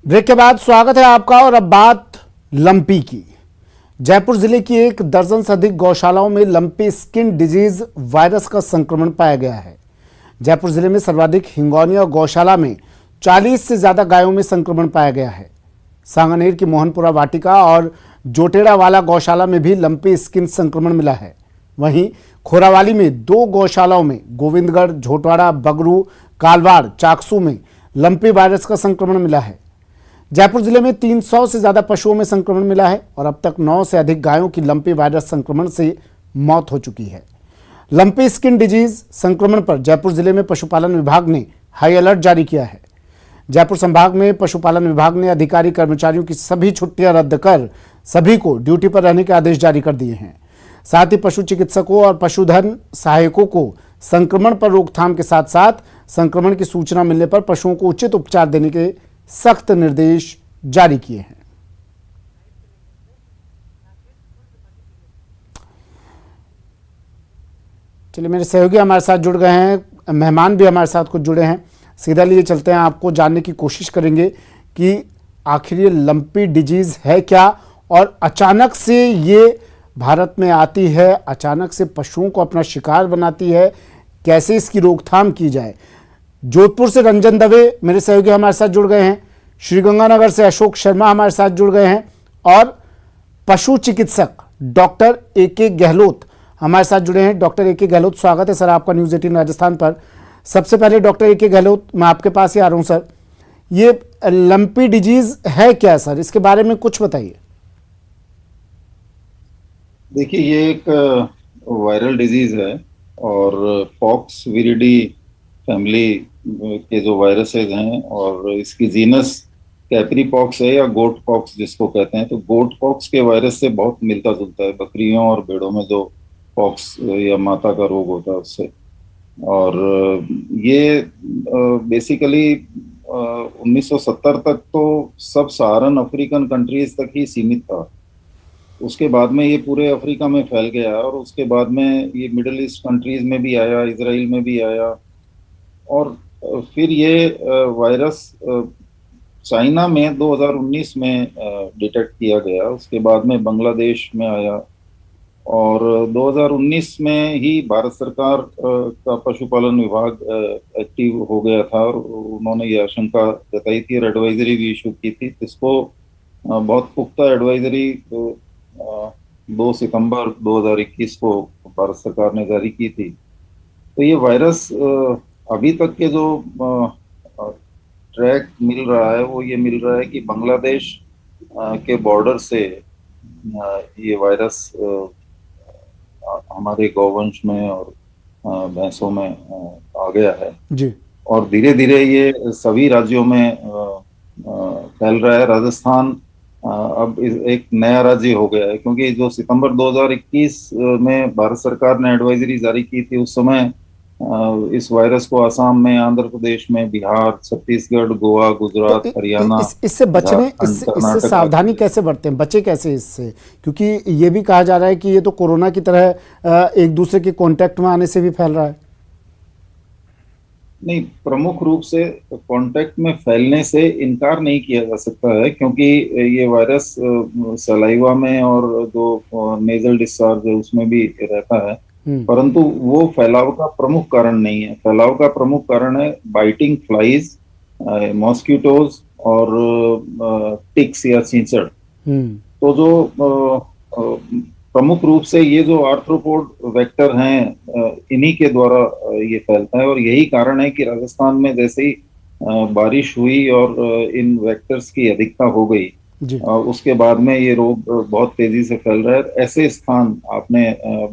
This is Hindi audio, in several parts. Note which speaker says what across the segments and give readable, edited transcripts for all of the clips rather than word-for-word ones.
Speaker 1: ब्रेक के बाद स्वागत है आपका। और अब बात लंपी की। जयपुर जिले की 1 दर्जन से अधिक गौशालाओं में लंपी स्किन डिजीज वायरस का संक्रमण पाया गया है। जयपुर जिले में सर्वाधिक हिंगोनिया गौशाला में 40 से ज्यादा गायों में संक्रमण पाया गया है। सांगानेर की मोहनपुरा वाटिका और जोटेड़ा वाला गौशाला में भी लंपी स्किन संक्रमण मिला है। वहीं खोरावाली में 2 गौशालाओं में गोविंदगढ़, झोटवाड़ा, बगरू, कालवाड़, चाकसू में लंपी वायरस का संक्रमण मिला है। जयपुर जिले में 300 से ज्यादा पशुओं में संक्रमण मिला है और अब तक 9 से अधिक गायों की लंपी वायरस संक्रमण से मौत हो चुकी है। लंपी स्किन डिजीज संक्रमण पर जयपुर जिले में पशुपालन विभाग ने हाई अलर्ट जारी किया है। जयपुर संभाग में पशुपालन विभाग ने अधिकारी कर्मचारियों की सभी छुट्टियां रद्द कर सभी को ड्यूटी पर रहने के आदेश जारी कर दिए हैं। साथ ही पशु चिकित्सकों और पशुधन सहायकों को संक्रमण पर रोकथाम के साथ साथ संक्रमण की सूचना मिलने पर पशुओं को उचित उपचार देने के सख्त निर्देश जारी किए हैं। चलिए, मेरे सहयोगी हमारे साथ जुड़ गए हैं, मेहमान भी हमारे साथ कुछ जुड़े हैं। सीधा लिए चलते हैं, आपको जानने की कोशिश करेंगे कि आखिर ये लंपी डिजीज है क्या और अचानक से ये भारत में आती है, अचानक से पशुओं को अपना शिकार बनाती है, कैसे इसकी रोकथाम की जाए। जोधपुर से रंजन दवे मेरे सहयोगी हमारे साथ जुड़ गए हैं, श्रीगंगानगर से अशोक शर्मा हमारे साथ जुड़ गए हैं और पशु चिकित्सक डॉक्टर ए.के. गहलोत हमारे साथ जुड़े हैं। Doctor A K. गहलोत, स्वागत है सर आपका न्यूज़ 18 राजस्थान पर। सबसे पहले डॉक्टर ए.के. गहलोत, मैं आपके पास ही आ रहा हूं सर। ये लंपी डिजीज है क्या सर, इसके बारे में कुछ बताइए।
Speaker 2: देखिए, ये एक वायरल डिजीज है और पॉक्स विरिडी फैमिली के जो वायरसेस हैं और इसकी जीनस कैपरी पॉक्स है या गोट पॉक्स जिसको कहते हैं। तो गोट पॉक्स के वायरस से बहुत मिलता जुलता है, बकरियों और भेड़ों में जो पॉक्स या माता का रोग होता है उससे। और ये बेसिकली 1970 तक तो सब सहारन अफ्रीकन कंट्रीज तक ही सीमित था। उसके बाद में ये पूरे अफ्रीका में फैल गया और उसके बाद में ये मिडिल ईस्ट कंट्रीज में भी आया, इजराइल में भी आया और फिर ये वायरस चाइना में 2019 में डिटेक्ट किया गया। उसके बाद में बांग्लादेश में आया और 2019 में ही भारत सरकार का पशुपालन विभाग एक्टिव हो गया था और उन्होंने ये आशंका जताई थी और एडवाइजरी भी इशू की थी, जिसको बहुत पुख्ता एडवाइजरी 2 सितंबर 2021 को भारत सरकार ने जारी की थी। तो ये वायरस अभी तक के जो ट्रैक मिल रहा है वो ये मिल रहा है कि बांग्लादेश के बॉर्डर से ये वायरस हमारे गौवंश में और भैंसों में आ गया है
Speaker 1: जी।
Speaker 2: और धीरे धीरे ये सभी राज्यों में फैल रहा है। राजस्थान अब एक नया राज्य हो गया है, क्योंकि जो सितंबर 2021 में भारत सरकार ने एडवाइजरी जारी की थी उस समय इस वायरस को असम में, आंध्र प्रदेश में, बिहार, छत्तीसगढ़, गोवा, गुजरात, हरियाणा,
Speaker 1: इससे बचने, इससे सावधानी कैसे बरतें, बचे कैसे इससे, क्योंकि ये भी कहा जा रहा है कि ये तो कोरोना की तरह एक दूसरे के कांटेक्ट में आने से भी फैल रहा है।
Speaker 2: नहीं, प्रमुख रूप से कांटेक्ट में फैलने से इनकार नहीं किया जा सकता है, क्योंकि ये वायरस सलाइवा में और जो नेजल डिस्चार्ज है उसमें भी रहता है, परंतु वो फैलाव का प्रमुख कारण नहीं है। फैलाव का प्रमुख कारण है बाइटिंग फ्लाइज, मॉस्किटोज और टिक्स या चींचड़। तो जो प्रमुख रूप से ये जो आर्थ्रोपोड वेक्टर हैं इन्हीं के द्वारा ये फैलता है और यही कारण है कि राजस्थान में जैसे ही बारिश हुई और इन वेक्टर्स की अधिकता हो गई उसके बाद में ये रोग बहुत तेजी से फैल रहा है। ऐसे स्थान आपने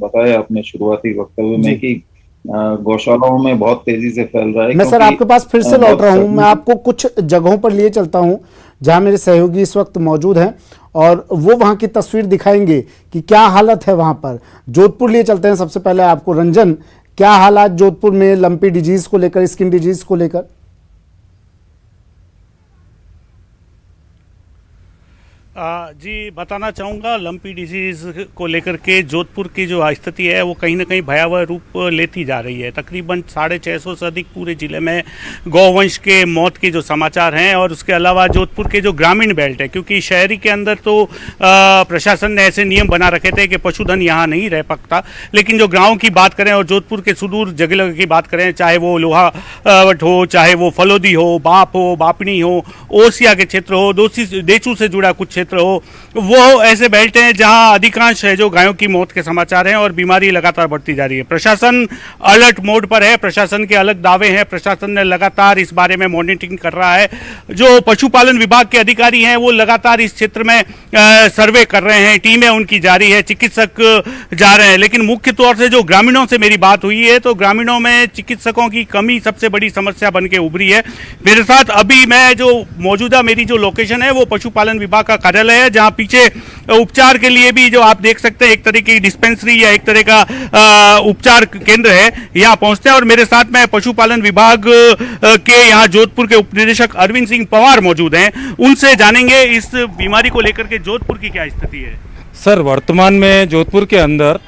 Speaker 2: बताया अपने शुरुआती वक्तव्य में कि गौशालाओं में बहुत तेजी से फैल रहा है।
Speaker 1: मैं सर आपके पास फिर से लौट रहा हूं, मैं आपको कुछ जगहों पर लिए चलता हूं जहां मेरे सहयोगी इस वक्त मौजूद हैं और वो वहां की तस्वीर दिखाएंगे कि क्या हालत है वहां पर। जोधपुर लिए चलते हैं सबसे पहले आपको। रंजन, क्या हालात जोधपुर में लंपी डिजीज को लेकर, स्किन डिजीज को लेकर?
Speaker 3: जी बताना चाहूँगा लंपी डिजीज़ को लेकर के जोधपुर की जो स्थिति है वो कहीं ना कहीं भयावह रूप लेती जा रही है। तकरीबन 650 से अधिक पूरे ज़िले में गौवंश के मौत के जो समाचार हैं, और उसके अलावा जोधपुर के जो ग्रामीण बेल्ट है, क्योंकि शहरी के अंदर तो प्रशासन ने ऐसे नियम बना रखे थे कि पशुधन यहाँ नहीं रह सकता, लेकिन जो गाँव की बात करें और जोधपुर के सुदूर जगह की बात करें, चाहे वो लोहावट हो, चाहे वो फलोदी हो, बाप हो, बापनी हो, ओसिया के क्षेत्र हो, देचू से जुड़ा कुछ क्षेत्र हो, वो ऐसे बेल्ट हैं जहां अधिकांश है जो गायों की मौत के समाचार हैं और बीमारी लगातार बढ़ती जा रही है। प्रशासन अलर्ट मोड पर है, प्रशासन के अलग दावे हैं, प्रशासन ने लगातार इस बारे में मॉनिटरिंग कर रहा है। जो पशुपालन विभाग के अधिकारी हैं वो लगातार इस क्षेत्र में सर्वे कर रहे हैं, टीमें उनकी जारी है, चिकित्सक जा रहे हैं, लेकिन मुख्य तौर से जो ग्रामीणों से मेरी बात हुई है तो ग्रामीणों में चिकित्सकों की कमी सबसे बड़ी समस्या बन के उभरी है। मेरे साथ अभी मैं जो मौजूदा मेरी जो लोकेशन है वो पशुपालन विभाग का कार्यालय है, जहां पीछे उपचार के लिए भी जो आप देख सकते हैं एक तरह की डिस्पेंसरी या एक तरह का उपचार केंद्र है, यहाँ पहुंचते हैं। और मेरे साथ में पशुपालन विभाग के यहाँ जोधपुर के उप निदेशक अरविंद सिंह पवार मौजूद हैं, उनसे जानेंगे इस बीमारी को लेकर के जोधपुर की क्या स्थिति है।
Speaker 4: सर, वर्तमान में जोधपुर के अंदर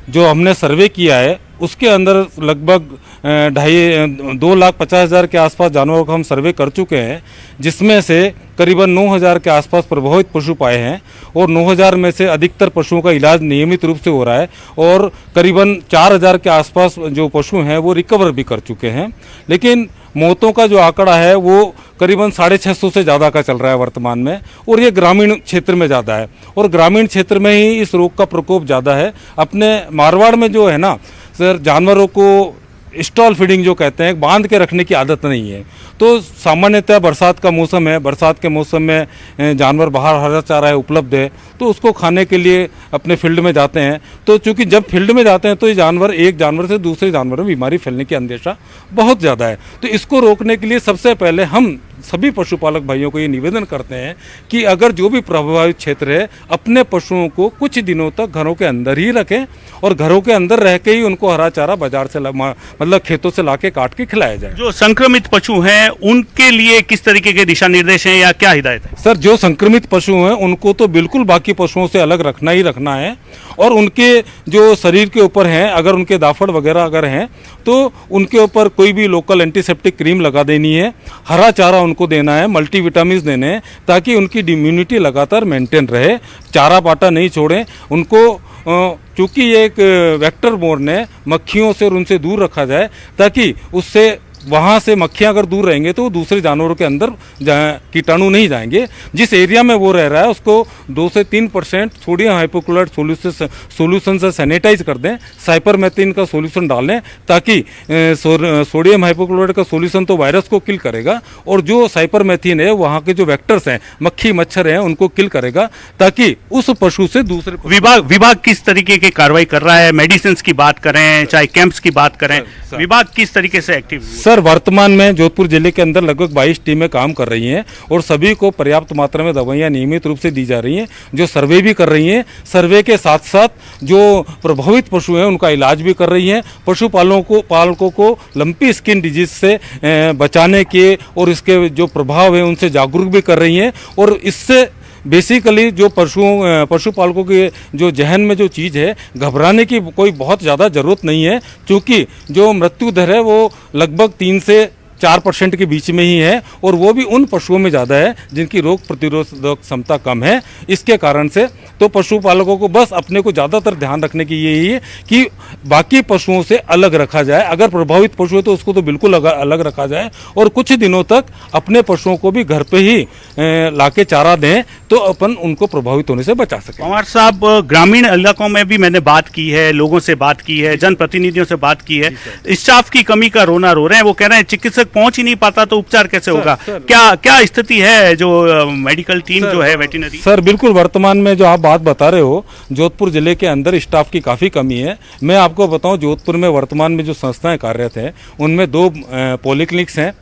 Speaker 4: जो हमने सर्वे किया है उसके अंदर लगभग 2,50,000 के आसपास जानवरों का हम सर्वे कर चुके हैं, जिसमें से करीबन 9,000 के आसपास प्रभावित पशु पाए हैं और 9,000 में से अधिकतर पशुओं का इलाज नियमित रूप से हो रहा है और करीबन 4,000 के आसपास जो पशु हैं वो रिकवर भी कर चुके हैं। लेकिन मौतों का जो आंकड़ा है वो करीबन 650 से ज़्यादा का चल रहा है वर्तमान में, और ये ग्रामीण क्षेत्र में ज़्यादा है और ग्रामीण क्षेत्र में ही इस रोग का प्रकोप ज़्यादा है। अपने मारवाड़ में जो है ना सर, जानवरों को स्टॉल फीडिंग जो कहते हैं, बांध के रखने की आदत नहीं है। तो सामान्यतः बरसात का मौसम है, बरसात के मौसम में जानवर बाहर हरा चारा है उपलब्ध है तो उसको खाने के लिए अपने फील्ड में जाते हैं। तो चूंकि जब फील्ड में जाते हैं तो ये जानवर एक जानवर से दूसरे जानवर में बीमारी फैलने की अंदेशा बहुत ज़्यादा है। तो इसको रोकने के लिए सबसे पहले हम सभी पशुपालक भाइयों को ये निवेदन करते हैं कि अगर जो भी प्रभावित क्षेत्र है अपने पशुओं को कुछ दिनों तक घरों के अंदर ही रखें और घरों के अंदर रह के ही उनको हरा चारा बाजार से मतलब खेतों से लाके काट के खिलाया जाए।
Speaker 3: जो संक्रमित पशु हैं उनके लिए किस तरीके के दिशा निर्देश हैं या क्या हिदायत है?
Speaker 4: सर, जो संक्रमित पशु हैं उनको तो बिल्कुल बाकी पशुओं से अलग रखना ही रखना है और उनके जो शरीर के ऊपर हैं, अगर उनके दाफड़ वगैरह अगर हैं तो उनके ऊपर कोई भी लोकल एंटीसेप्टिक क्रीम लगा देनी है, हरा चारा उनको देना है, मल्टीविटामिन देने हैं ताकि उनकी इम्यूनिटी लगातार मेंटेन रहे, चारा पाटा नहीं छोड़ें उनको। चूँकि ये एक वेक्टर बोर्न है, मक्खियों से और उनसे दूर रखा जाए ताकि उससे वहाँ से मक्खियाँ अगर दूर रहेंगे तो दूसरे जानवरों के अंदर कीटाणु नहीं जाएंगे। जिस एरिया में वो रह रहा है उसको 2 से 3% सोडियम हाइपोक्लोराइड सोल्यूशन से सैनिटाइज कर दें, साइपरमेथ्रिन का सोल्यूशन डालें ताकि सोडियम हाइपोक्लोराइड का सोल्यूशन तो वायरस को किल करेगा और जो साइपरमेथ्रिन है वहाँ के जो वेक्टर्स हैं, मक्खी मच्छर हैं, उनको किल करेगा ताकि उस पशु से दूसरे
Speaker 3: विभाग किस तरीके की कार्रवाई कर रहा है? मेडिसिन की बात करें, चाहे कैंप्स की बात करें, विभाग किस तरीके से एक्टिव?
Speaker 4: सर, वर्तमान में जोधपुर जिले के अंदर लगभग 22 टीमें काम कर रही हैं और सभी को पर्याप्त मात्रा में दवाइयां नियमित रूप से दी जा रही हैं, जो सर्वे भी कर रही हैं। सर्वे के साथ साथ जो प्रभावित पशु हैं उनका इलाज भी कर रही हैं। पालकों को लंपी स्किन डिजीज से बचाने के और इसके जो प्रभाव है उनसे जागरूक भी कर रही हैं और इससे बेसिकली जो पशुपालकों के जो जहन में जो चीज़ है, घबराने की कोई बहुत ज़्यादा ज़रूरत नहीं है, क्योंकि जो मृत्यु दर है वो लगभग 3 से 4% के बीच में ही है और वो भी उन पशुओं में ज़्यादा है जिनकी रोग प्रतिरोधक क्षमता कम है। इसके कारण से तो पशुपालकों को बस अपने को ज़्यादातर ध्यान रखने की यही है कि बाकी पशुओं से अलग रखा जाए। अगर प्रभावित पशु है तो उसको तो बिल्कुल अलग रखा जाए और कुछ दिनों तक अपने पशुओं को भी घर पे ही लाके चारा दें तो अपन उनको प्रभावित होने से बचा सकें।
Speaker 3: पवार साहब, ग्रामीण इलाकों में भी मैंने बात की है, लोगों से बात की है, जनप्रतिनिधियों से बात की है, स्टाफ की कमी का रोना रो रहे हैं। वो कह रहे हैं चिकित्सक पहुंच ही नहीं पाता तो उपचार कैसे होगा? क्या स्थिति है जो मेडिकल टीम जो है वेटरनरी?
Speaker 4: सर, बिल्कुल वर्तमान में जो आप बात बता रहे हो, जोधपुर जिले के अंदर स्टाफ की काफ़ी कमी है। मैं आपको बताऊं, जोधपुर में वर्तमान में जो संस्थाएं कार्यरत हैं उनमें 2 पॉलीक्लिनिक्स हैं,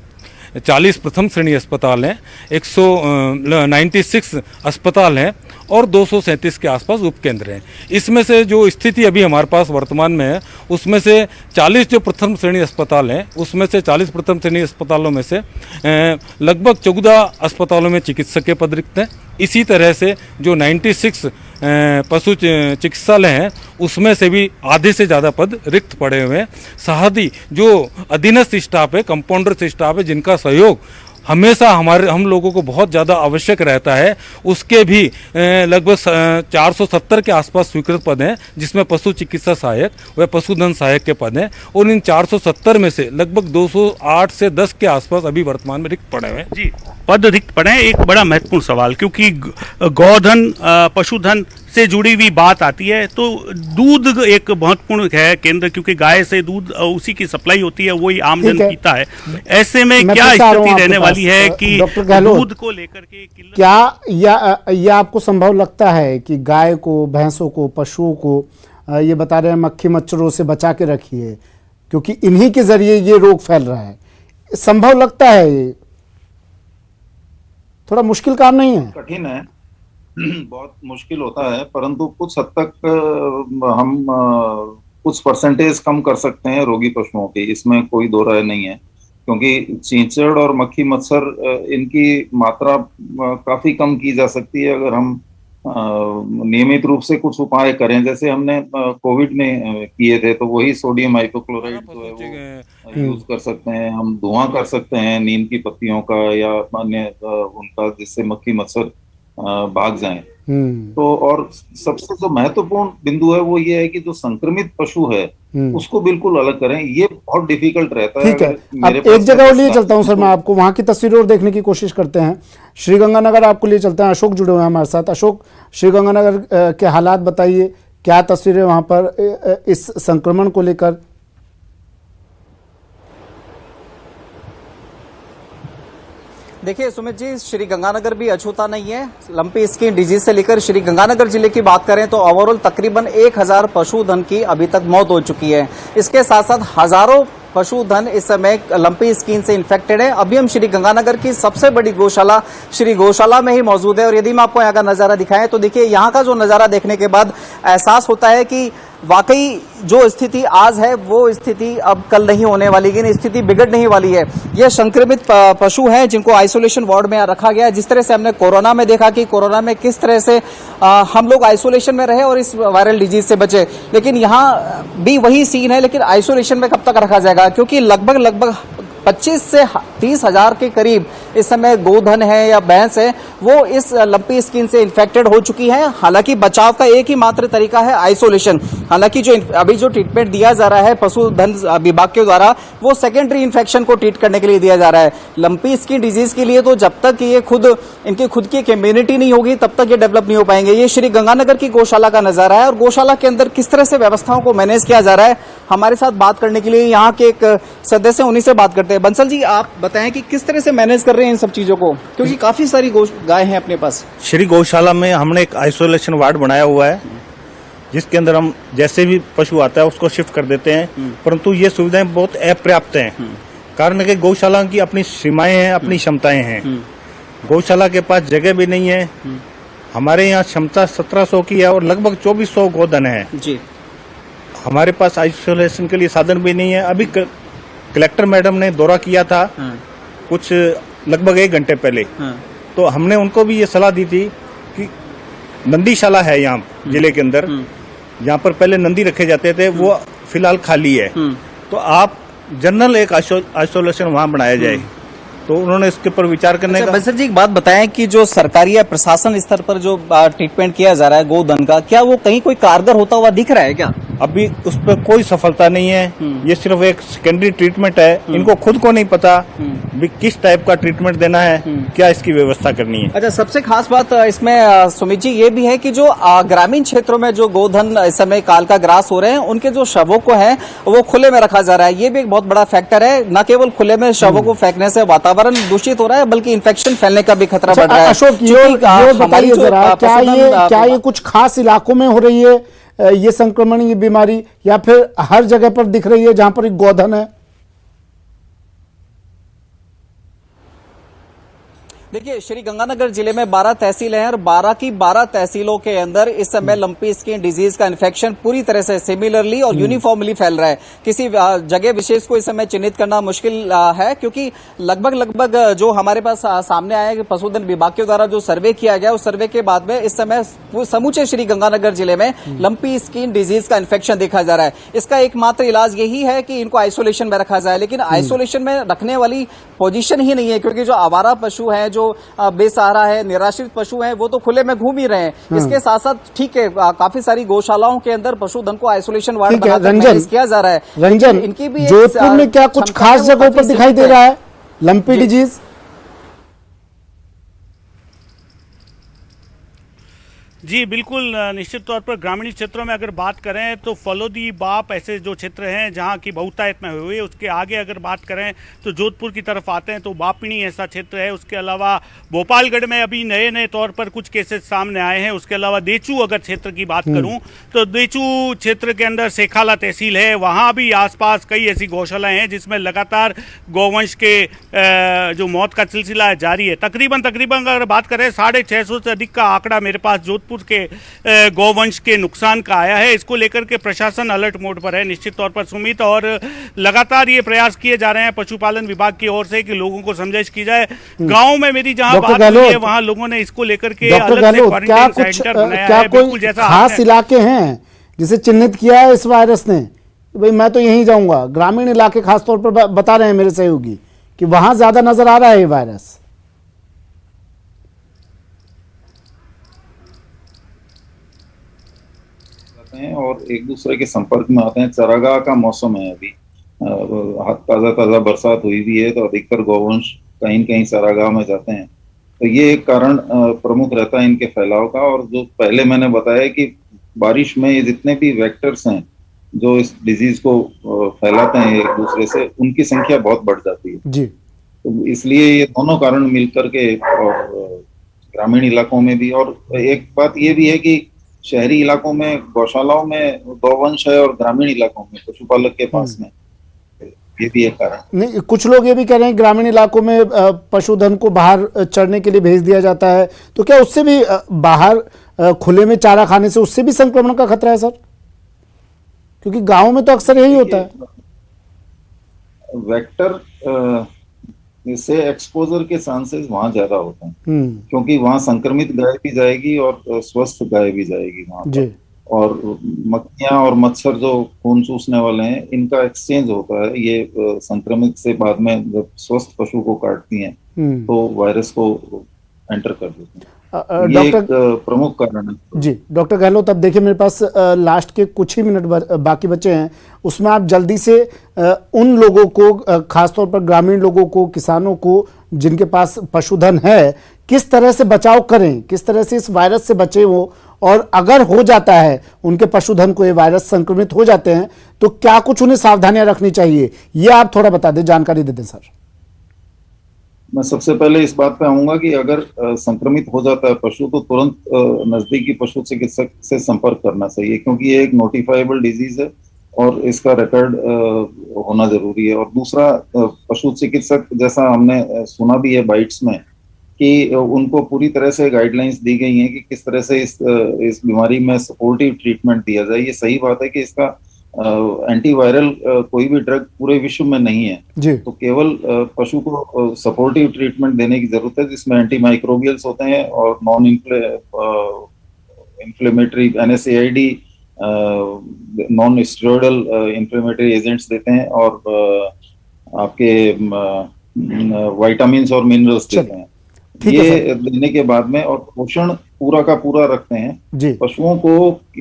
Speaker 4: 40 प्रथम श्रेणी अस्पताल हैं, 196 अस्पताल हैं और 237 के आसपास उपकेंद्र हैं। इसमें से जो स्थिति अभी हमारे पास वर्तमान में है, उसमें से 40 जो प्रथम श्रेणी अस्पताल हैं, उसमें से 40 प्रथम श्रेणी अस्पतालों में से लगभग 14 अस्पतालों में चिकित्सक के पद रिक्त हैं। इसी तरह से जो 96 पशु चिकित्सालय हैं, उसमें से भी आधे से ज़्यादा पद रिक्त पड़े हुए हैं। साथ ही जो अधीनस्थ स्टाफ है, कंपाउंडर स्टाफ है, जिनका सहयोग हमेशा हम लोगों को बहुत ज़्यादा आवश्यक रहता है, उसके भी लगभग 470 के आसपास स्वीकृत पद हैं, जिसमें पशु चिकित्सा सहायक व पशुधन सहायक के पद हैं। और इन 470 में से लगभग 208 से 10 के आसपास अभी वर्तमान में रिक्त पड़े हुए हैं।
Speaker 3: जी, पद रिक्त पड़े हैं। एक बड़ा महत्वपूर्ण सवाल, क्योंकि गौधन पशुधन से जुड़ी हुई बात आती है, तो दूध एक महत्वपूर्ण है केंद्र, क्योंकि गाय से दूध उसी की सप्लाई होती है, वही आमजन पीता है। ऐसे में क्या स्थिति रहने वाली है कि दूध को लेकर के
Speaker 1: क्या या आपको संभव लगता है कि गाय को, भैंसों को, पशुओं को ये बता रहे हैं मक्खी मच्छरों से बचा के रखिए, क्योंकि इन्हीं के जरिए ये रोग फैल रहा है, संभव लगता है? ये थोड़ा मुश्किल काम नहीं है?
Speaker 2: कठिन है, बहुत मुश्किल होता है, परंतु कुछ हद तक हम कुछ परसेंटेज कम कर सकते हैं रोगी पशुओं की, इसमें कोई दो राय नहीं है। क्योंकि चींचड़ और मक्खी मच्छर इनकी मात्रा काफी कम की जा सकती है अगर हम नियमित रूप से कुछ उपाय करें, जैसे हमने कोविड में किए थे। तो वही सोडियम हाइपोक्लोराइड जो है वो यूज कर सकते हैं, हम धुआं कर सकते हैं नीम की पत्तियों का या अन्य उनका, जिससे मक्खी मच्छर भाग जाएं। तो और सबसे जो महत्वपूर्ण बिंदु है वो ये है कि जो संक्रमित पशु है उसको बिल्कुल अलग करें। ये बहुत डिफिकल्ट रहता है।
Speaker 1: ठीक है, अब एक जगह और लिए चलता हूं सर, मैं आपको वहां की तस्वीरें और देखने की कोशिश करते हैं। श्रीगंगानगर आपको लिए चलते हैं, अशोक जुड़े हुए हैं हमारे साथ। अशोक, श्रीगंगानगर के हालात बताइए, क्या तस्वीरें वहां पर इस संक्रमण को लेकर?
Speaker 5: देखिए सुमित जी, श्री गंगानगर भी अछूता नहीं है। लंपी स्किन डिजीज से लेकर श्री गंगानगर जिले की बात करें तो ओवरऑल तकरीबन 1000 पशुधन की अभी तक मौत हो चुकी है। इसके साथ साथ हजारों पशुधन इस समय लंपी स्किन से इन्फेक्टेड है। अभी हम श्री गंगानगर की सबसे बड़ी गौशाला श्री गौशाला में ही मौजूद है, और यदि मैं आपको यहाँ का नजारा दिखाएं तो देखिए यहाँ का जो नजारा देखने के बाद एहसास होता है कि वाकई जो स्थिति आज है वो स्थिति अब कल नहीं होने वाली, लेकिन स्थिति बिगड़ने ही वाली है। ये संक्रमित पशु हैं जिनको आइसोलेशन वार्ड में रखा गया है। जिस तरह से हमने कोरोना में देखा कि कोरोना में किस तरह से हम लोग आइसोलेशन में रहे और इस वायरल डिजीज से बचे, लेकिन यहाँ भी वही सीन है। लेकिन आइसोलेशन में कब तक रखा जाएगा, क्योंकि लगभग 25 से 30 हजार के करीब इस समय गोधन है या भैंस है वो इस लंपी स्किन से इन्फेक्टेड हो चुकी है। हालांकि बचाव का एक ही मात्र तरीका है आइसोलेशन। हालांकि जो अभी जो ट्रीटमेंट दिया जा रहा है पशुधन विभाग के द्वारा वो सेकेंडरी इन्फेक्शन को ट्रीट करने के लिए दिया जा रहा है। लंपी स्किन डिजीज के लिए तो जब तक ये इनकी खुद की इम्यूनिटी नहीं होगी तब तक ये डेवलप नहीं हो पाएंगे। ये श्री गंगानगर की गौशाला का नजारा है, और गौशाला के अंदर किस तरह से व्यवस्थाओं को मैनेज किया जा रहा है, हमारे साथ बात करने के लिए यहाँ के एक सदस्य उन्हीं से बात करते हैं। बंसल जी, आप बताएं कि किस तरह से मैनेज कर रहे हैं इन सब चीजों को, क्योंकि काफी सारी गाय हैं अपने पास।
Speaker 6: श्री गौशाला में हमने एक आइसोलेशन वार्ड बनाया हुआ है, जिसके अंदर हम जैसे भी पशु आता है उसको शिफ्ट कर देते हैं, परंतु ये सुविधाएं बहुत अपर्याप्त हैं। कारण है कि गौशाला की अपनी सीमाएं हैं, अपनी क्षमताएं हैं। गौशाला के पास जगह भी नहीं है। हमारे यहाँ क्षमता 1700 की है और लगभग 2400 गोधन है जी। हमारे पास आइसोलेशन के लिए साधन भी नहीं है। अभी कलेक्टर मैडम ने दौरा किया था कुछ लगभग 1 घंटे पहले, तो हमने उनको भी ये सलाह दी थी कि नंदीशाला है यहाँ जिले के अंदर, जहाँ पर पहले नंदी रखे जाते थे वो फिलहाल खाली है, तो आप जनरल एक आइसोलेशन वहाँ बनाया जाए। तो उन्होंने इसके ऊपर विचार करने का।
Speaker 5: बंसल जी, एक बात बताएं कि जो सरकारी या प्रशासन स्तर पर जो ट्रीटमेंट किया जा रहा है गोधन का, क्या वो कहीं कोई कारगर होता हुआ दिख रहा है क्या?
Speaker 6: अभी उस पर कोई सफलता नहीं है। ये सिर्फ एक सेकेंडरी ट्रीटमेंट है। इनको खुद को नहीं पता भी किस टाइप का ट्रीटमेंट देना है, क्या इसकी व्यवस्था करनी है।
Speaker 5: अच्छा, सबसे खास बात इसमें सुमित जी ये भी है कि जो ग्रामीण क्षेत्रों में जो गोधन इस समय काल का ग्रास हो रहे हैं उनके जो शवों को है वो खुले में रखा जा रहा है। ये भी एक बहुत बड़ा फैक्टर है। न केवल खुले में शवों को फेंकने से वातावरण दूषित हो रहा है, बल्कि इन्फेक्शन फैलने का भी खतरा बढ़ रहा है।
Speaker 1: अशोक, ये बताइए जरा, क्या ये कुछ खास इलाकों में हो रही है ये संक्रमण, ये बीमारी, या फिर हर जगह पर दिख रही है जहां पर एक गोधन है?
Speaker 5: देखिए, श्री गंगानगर जिले में 12 तहसील हैं और 12 की 12 तहसीलों के अंदर इस समय लंपी स्किन डिजीज का इन्फेक्शन पूरी तरह से सिमिलरली और यूनिफॉर्मली फैल रहा है। किसी जगह विशेष को इस समय चिन्हित करना मुश्किल है, क्योंकि लगभग जो हमारे पास सामने आया कि पशुधन विभाग के द्वारा जो सर्वे किया गया, उस सर्वे के बाद में इस समय समूचे श्री गंगानगर जिले में लंपी स्किन डिजीज का इन्फेक्शन देखा जा रहा है। इसका एकमात्र इलाज यही है कि इनको आइसोलेशन में रखा जाए, लेकिन आइसोलेशन में रखने वाली पोजीशन ही नहीं है, क्योंकि जो आवारा पशु हैं, जो बेसहारा है, निराश्रित पशु हैं, वो तो खुले में घूम ही रहे हैं। इसके साथ साथ ठीक है, काफी सारी गौशालाओं के अंदर पशुधन को आइसोलेशन वार्ड बनाकर मैनेज किया जा रहा है।
Speaker 1: रंजन,
Speaker 5: इनकी भी
Speaker 1: जोधपुर में क्या कुछ खास जगहों पर दिखाई दे रहा है लंपी डिजीज?
Speaker 3: जी बिल्कुल, निश्चित तौर पर ग्रामीण क्षेत्रों में अगर बात करें तो फलोदी, बाप ऐसे जो क्षेत्र हैं जहां की बहुतायत में हुई है। उसके आगे अगर बात करें तो जोधपुर की तरफ आते हैं तो बापिणी ऐसा क्षेत्र है। उसके अलावा भोपालगढ़ में अभी नए तौर पर कुछ केसेस सामने आए हैं। उसके अलावा देचू अगर क्षेत्र की बात करूं तो देचू क्षेत्र के अंदर सेखाला तहसील है, वहाँ भी आसपास कई ऐसी गौशालाएँ हैं जिसमें लगातार गौवंश के जो मौत का सिलसिला जारी है। तकरीबन अगर बात करें 650 से अधिक का आंकड़ा मेरे पास जोधपुर के गौवंश के नुकसान का आया है। इसको लेकर के प्रशासन अलर्ट मोड पर है निश्चित तौर पर सुमित, और लगातार ये प्रयास किए जा रहे हैं पशुपालन विभाग की ओर से कि लोगों को समझाइश की जाए। गांव में मेरी जहां बात हुई है वहां लोगों ने इसको लेकर के अलग से क्वारंटाइन सेंटर बनाया है। बिल्कुल जैसा
Speaker 1: खास इलाके हैं जिसे चिन्हित किया है इस वायरस ने, भाई मैं तो यहीं जाऊंगा? ग्रामीण इलाके खासतौर पर बता रहे हैं मेरे सहयोगी कि वहां ज्यादा नजर आ रहा है ये वायरस।
Speaker 2: हैं और एक दूसरे के संपर्क में आते हैं। चरागाह का मौसम है अभी, ताजा बरसात हुई भी है, तो अधिकतर गौवंश कहीं न कहीं चरागाह में जाते हैं। तो ये एक कारण प्रमुख रहता है इनके फैलाव का। और जो पहले मैंने बताया कि बारिश में ये जितने भी वेक्टर्स हैं जो इस डिजीज को फैलाते हैं एक दूसरे से, उनकी संख्या बहुत बढ़ जाती है
Speaker 1: जी।
Speaker 2: तो इसलिए ये दोनों कारण मिलकर के, और ग्रामीण इलाकों में भी। और एक बात ये भी है कि शहरी इलाकों में गौशालाओं में गौवंश है और ग्रामीण इलाकों में पशुपालक के पास में, ये भी एक कारण।
Speaker 1: नहीं, कुछ लोग ये भी कह रहे हैं ग्रामीण इलाकों में पशुधन को बाहर चरने के लिए भेज दिया जाता है, तो क्या उससे भी बाहर खुले में चारा खाने से उससे भी संक्रमण का खतरा है सर? क्योंकि गाँव में तो अक्सर यही होता है।
Speaker 2: वेक्टर से एक्सपोजर के चांसेस वहां ज्यादा होते हैं, क्योंकि वहां संक्रमित गाय भी जाएगी और स्वस्थ गाय भी जाएगी वहां पर। और मक्खियां और मच्छर जो खून चूसने वाले हैं, इनका एक्सचेंज होता है। ये संक्रमित से बाद में जब स्वस्थ पशु को काटती हैं तो वायरस को एंटर कर देते हैं। ये एक प्रमुख कारण है।
Speaker 1: जी डॉक्टर गहलोत, अब देखिए मेरे पास लास्ट के कुछ ही मिनट बाकी बचे हैं, उसमें आप जल्दी से उन लोगों को, खासतौर पर ग्रामीण लोगों को, किसानों को जिनके पास पशुधन है, किस तरह से बचाव करें, किस तरह से इस वायरस से बचे वो, और अगर हो जाता है उनके पशुधन को ये वायरस संक्रमित हो जाते हैं तो क्या कुछ उन्हें सावधानियां रखनी चाहिए, ये आप थोड़ा बता दें, जानकारी दे दें सर।
Speaker 2: मैं सबसे पहले इस बात पे आऊंगा कि अगर संक्रमित हो जाता है पशु तो तुरंत नजदीकी पशु चिकित्सक से संपर्क करना चाहिए, क्योंकि ये एक नोटिफाइबल डिजीज है और इसका रिकॉर्ड होना जरूरी है। और दूसरा, पशु चिकित्सक, जैसा हमने सुना भी है बाइट्स में, कि उनको पूरी तरह से गाइडलाइंस दी गई हैं कि किस तरह से इस बीमारी में सपोर्टिव ट्रीटमेंट दिया जाए। ये सही बात है कि इसका एंटीवायरल कोई भी ड्रग पूरे विश्व में नहीं है
Speaker 1: जी।
Speaker 2: तो केवल पशु को सपोर्टिव ट्रीटमेंट देने की जरूरत है, जिसमें एंटीमाइक्रोबियल्स होते हैं और non inflammatory NSAID, non steroidal inflammatory agents देते हैं, और आपके विटामिन्स और मिनरल्स देते हैं। ये देने के बाद में, और पोषण पूरा का पूरा रखते हैं। पशुओं को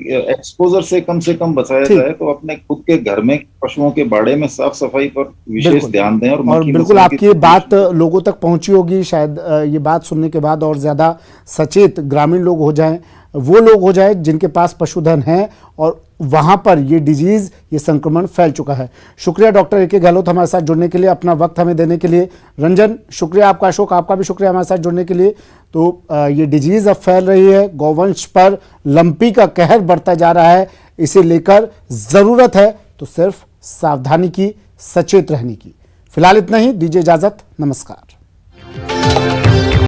Speaker 2: एक्सपोजर से कम बचाया जाए तो अपने खुद के घर में पशुओं के बाड़े में साफ सफाई पर विशेष ध्यान दें। और
Speaker 1: बिल्कुल आपकी ये बात लोगों तक पहुंची होगी शायद, ये बात सुनने के बाद और ज्यादा सचेत ग्रामीण लोग हो जाएं, वो लोग हो जाए जिनके पास पशुधन है और वहां पर ये डिजीज, ये संक्रमण फैल चुका है। शुक्रिया डॉक्टर A.K. गहलोत हमारे साथ जुड़ने के लिए, अपना वक्त हमें देने के लिए। रंजन, शुक्रिया आपका। अशोक, आपका भी शुक्रिया हमारे साथ जुड़ने के लिए। तो ये डिजीज अब फैल रही है, गौवंश पर लंपी का कहर बढ़ता जा रहा है, इसे लेकर जरूरत है तो सिर्फ सावधानी की, सचेत रहने की। फिलहाल इतना ही, दीजिए इजाजत, नमस्कार।